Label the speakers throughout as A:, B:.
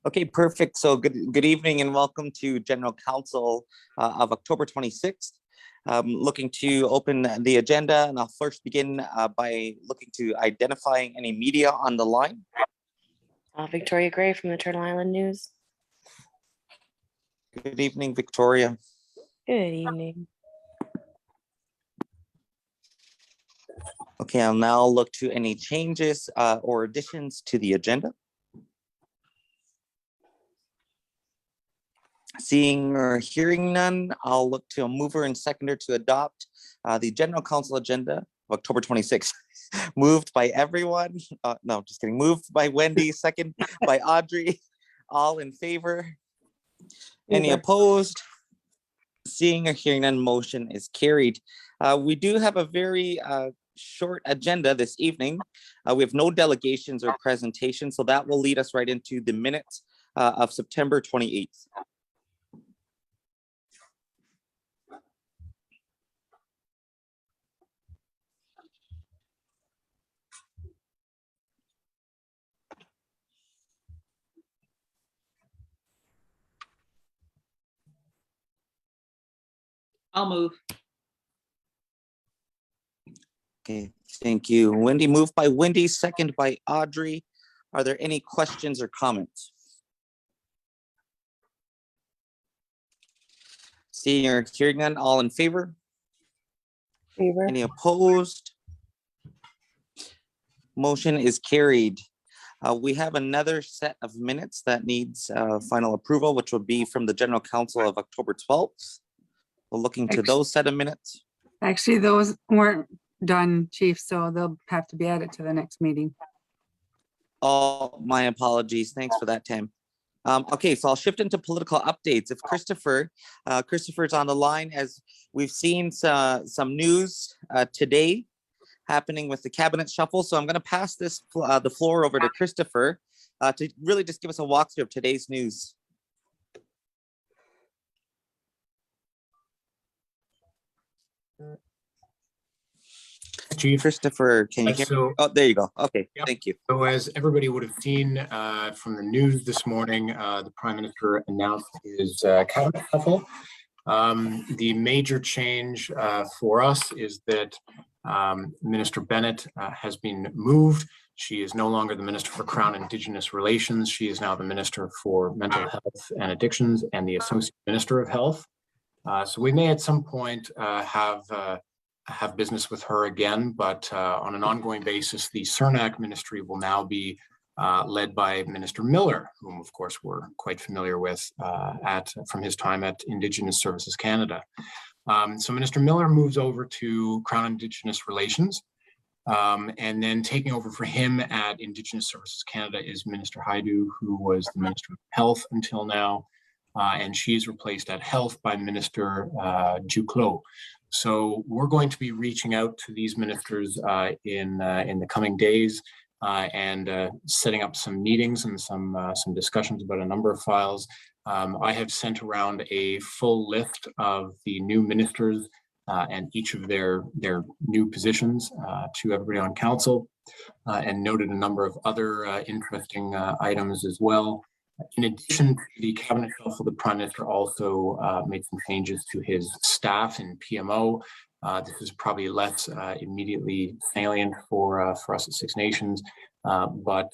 A: Okay, perfect. So good evening and welcome to General Council of October 26th. Looking to open the agenda, and I'll first begin by looking to identifying any media on the line.
B: Victoria Gray from the Turtle Island News.
A: Good evening, Victoria.
B: Good evening.
A: Okay, I'll now look to any changes or additions to the agenda. Seeing or hearing none, I'll look to a mover and seconder to adopt the General Council agenda of October 26th. Moved by everyone. No, just kidding. Moved by Wendy, second by Audrey. All in favor? Any opposed? Seeing or hearing none, motion is carried. We do have a very short agenda this evening. We have no delegations or presentations, so that will lead us right into the minutes of September 28th.
C: I'll move.
A: Okay, thank you. Wendy, moved by Wendy, second by Audrey. Are there any questions or comments? Seeing or hearing none, all in favor?
B: Favor.
A: Any opposed? Motion is carried. We have another set of minutes that needs final approval, which will be from the General Council of October 12th. We're looking to those set of minutes.
D: Actually, those weren't done, Chief, so they'll have to be added to the next meeting.
A: Oh, my apologies. Thanks for that, Tim. Okay, so I'll shift into political updates. If Christopher's on the line, as we've seen some news today happening with the cabinet shuffle. So I'm going to pass this the floor over to Christopher to really just give us a walkthrough of today's news.
E: Chief.
A: Christopher, can you hear me? Oh, there you go. Okay, yep. Thank you.
E: So as everybody would have seen from the news this morning, the Prime Minister announced his cabinet shuffle. The major change for us is that Minister Bennett has been moved. She is no longer the Minister for Crown Indigenous Relations. She is now the Minister for Mental Health and Addictions and the Associate Minister of Health. So we may at some point have business with her again, but on an ongoing basis, the SNGREC ministry will now be led by Minister Miller, whom of course we're quite familiar with from his time at Indigenous Services Canada. So Minister Miller moves over to Crown Indigenous Relations, and then taking over for him at Indigenous Services Canada is Minister Haidu, who was the Minister of Health until now, and she's replaced at Health by Minister Duclos. So we're going to be reaching out to these ministers in the coming days and setting up some meetings and some discussions about a number of files. I have sent around a full list of the new ministers and each of their new positions to everybody on council, and noted a number of other interesting items as well. In addition to the cabinet shuffle, the Prime Minister also made some changes to his staff in PMO. This is probably less immediately salient for us at Six Nations, but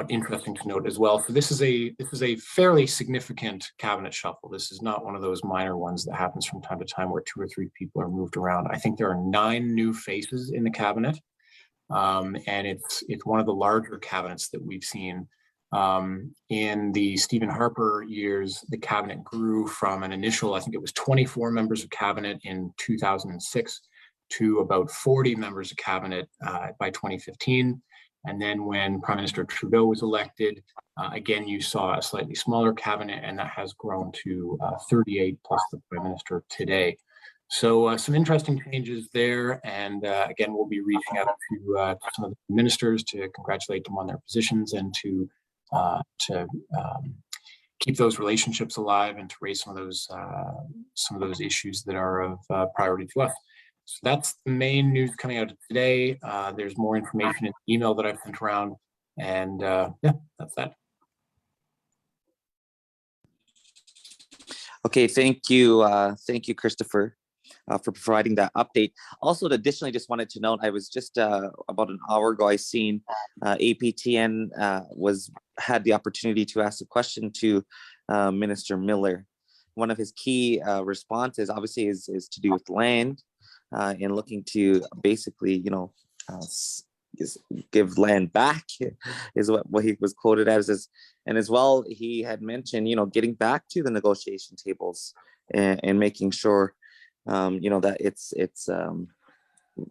E: interesting to note as well. So this is a fairly significant cabinet shuffle. This is not one of those minor ones that happens from time to time where 2 or 3 people are moved around. I think there are 9 new faces in the cabinet, and it's one of the larger cabinets that we've seen. In the Stephen Harper years, the cabinet grew from an initial, I think it was 24 members of cabinet in 2006 to about 40 members of cabinet by 2015. And then when Prime Minister Trudeau was elected, again, you saw a slightly smaller cabinet, and that has grown to 38 plus the Prime Minister today. So some interesting changes there. And again, we'll be reaching out to some of the ministers to congratulate them on their positions and to keep those relationships alive and to raise some of those issues that are of priority to us. So that's the main news coming out today. There's more information in the email that I've sent around, and yeah, that's that.
A: Okay, thank you, Christopher, for providing that update. Also, additionally, just wanted to note, I was just about an hour ago, I seen APTN had the opportunity to ask a question to Minister Miller. One of his key responses, obviously, is to do with land and looking to basically, give land back is what he was quoted as. And as well, he had mentioned, getting back to the negotiation tables and making sure, that it's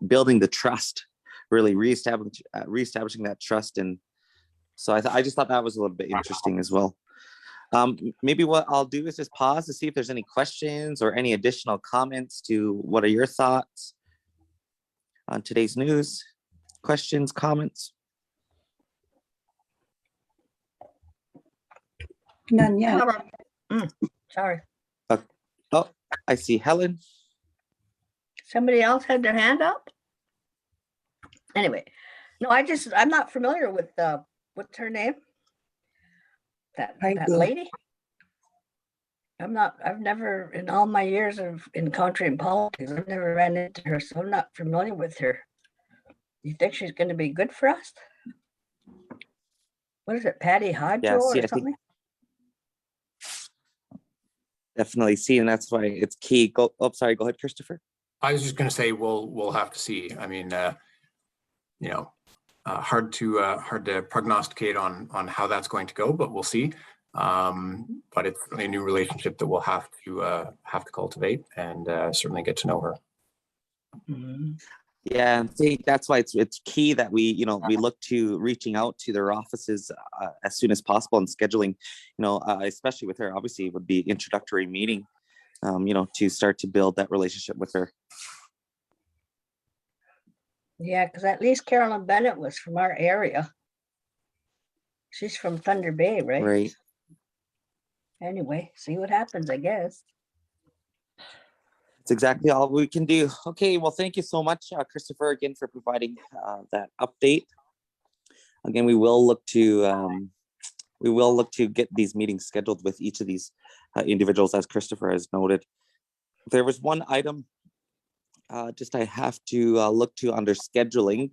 A: building the trust, really reestablishing that trust. And so I just thought that was a little bit interesting as well. Maybe what I'll do is just pause to see if there's any questions or any additional comments to what are your thoughts on today's news. Questions, comments?
C: None yet.
F: Sorry,
A: Oh, I see Helen.
F: somebody else had their hand up? Anyway, no, I'm not familiar with, what's her name? That
C: Heidel.
F: lady? I've never, in all my years of encountering politics, I've never ran into her, so I'm not familiar with her. You think she's gonna be good for us? What is it, Patty Hodjo
A: Yeah, see, I
F: or
A: think-
F: something?
A: Definitely see, and that's why it's key. Sorry, go ahead, Christopher.
E: I was just going to say, we'll have to see. I mean, hard to prognosticate on how that's going to go, but we'll see. But it's a new relationship that we'll have to cultivate and certainly get to know her.
F: Mhm.
A: Yeah, I think that's why it's key that we look to reaching out to their offices as soon as possible and scheduling, especially with her, obviously it would be introductory meeting, to start to build that relationship with her.
F: Yeah, because at least Carolyn Bennett was from our area. She's from Thunder Bay, right?
A: Right.
F: Anyway, see what happens, I guess.
A: That's exactly all we can do. Okay, well, thank you so much, Christopher, again for providing that update. Again, we will look to get these meetings scheduled with each of these individuals, as Christopher has noted. There was one item just I have to look to under scheduling,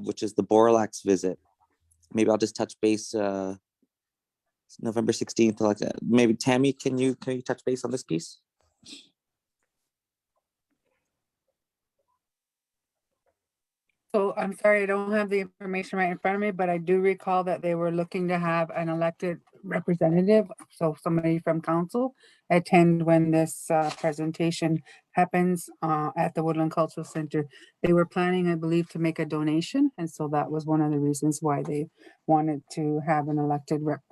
A: which is the Borlax visit. Maybe I'll just touch base November 16th, like that. Maybe Tammy, can you touch base on this piece?
D: So I'm sorry, I don't have the information right in front of me, but I do recall that they were looking to have an elected representative, so somebody from council, attend when this presentation happens at the Woodland Cultural Center. They were planning, I believe, to make a donation, and so that was one of the reasons why they wanted to have an elected rep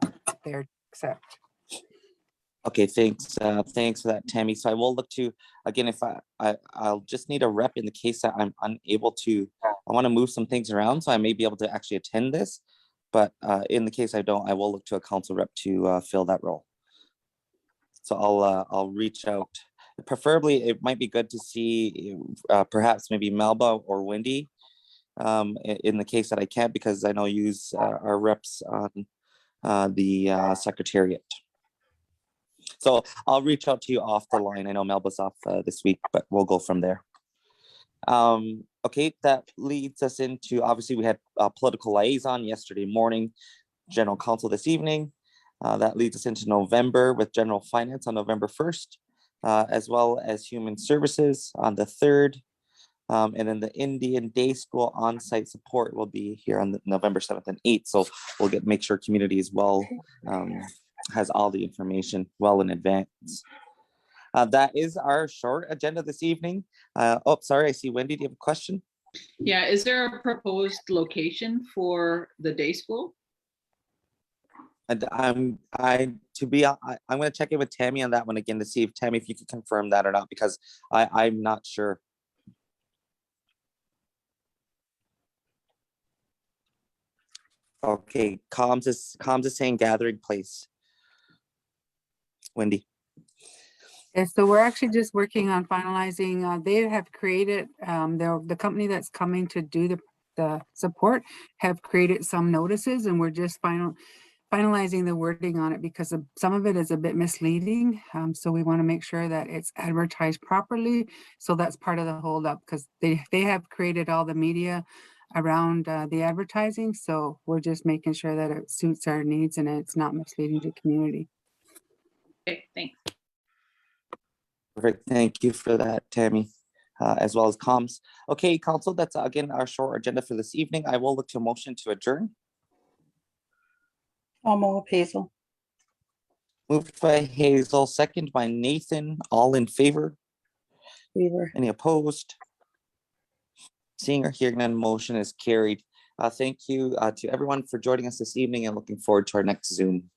D: there to accept.
A: Okay, thanks. Thanks for that, Tammy. So I will look to, again, if I'll just need a rep in the case that I'm unable to, I want to move some things around, so I may be able to actually attend this. But in the case I don't, I will look to a council rep to fill that role. So I'll reach out. Preferably, it might be good to see perhaps maybe Melba or Wendy in the case that I can't, because I know you use our reps on the secretariat. So I'll reach out to you off the line. I know Melba's off this week, but we'll go from there. Okay, that leads us into, obviously we had a political liaison yesterday morning, general counsel this evening. That leads us into November with general finance on November 1st, as well as human services on the 3rd. And then the Indian Day School on-site support will be here on November 7th and 8th. So we'll make sure community as well has all the information well in advance. That is our short agenda this evening. Oh, sorry, I see Wendy, do you have a question?
G: Yeah, is there a proposed location for the day school?
A: And I'm going to check in with Tammy on that one again to see if Tammy, if you can confirm that or not, because I'm not sure. Okay, comms is saying gathering place. Wendy.
D: Yeah, so we're actually just working on finalizing, they have created, the company that's coming to do the support have created some notices, and we're just finalizing the wording on it because some of it is a bit misleading. So we want to make sure that it's advertised properly. So that's part of the holdup because they have created all the media around the advertising. So we're just making sure that it suits our needs and it's not misleading to community.
G: Okay, thanks.
A: Perfect. Thank you for that, Tammy, as well as comms. Okay, council, that's again our short agenda for this evening. I will look to a motion to adjourn.
C: I'll move Hazel.
A: Moved by Hazel, second by Nathan. All in favor?
C: Weaver.
A: Any opposed? Seeing or hearing none, motion is carried. Thank you to everyone for joining us this evening and looking forward to our next Zoom.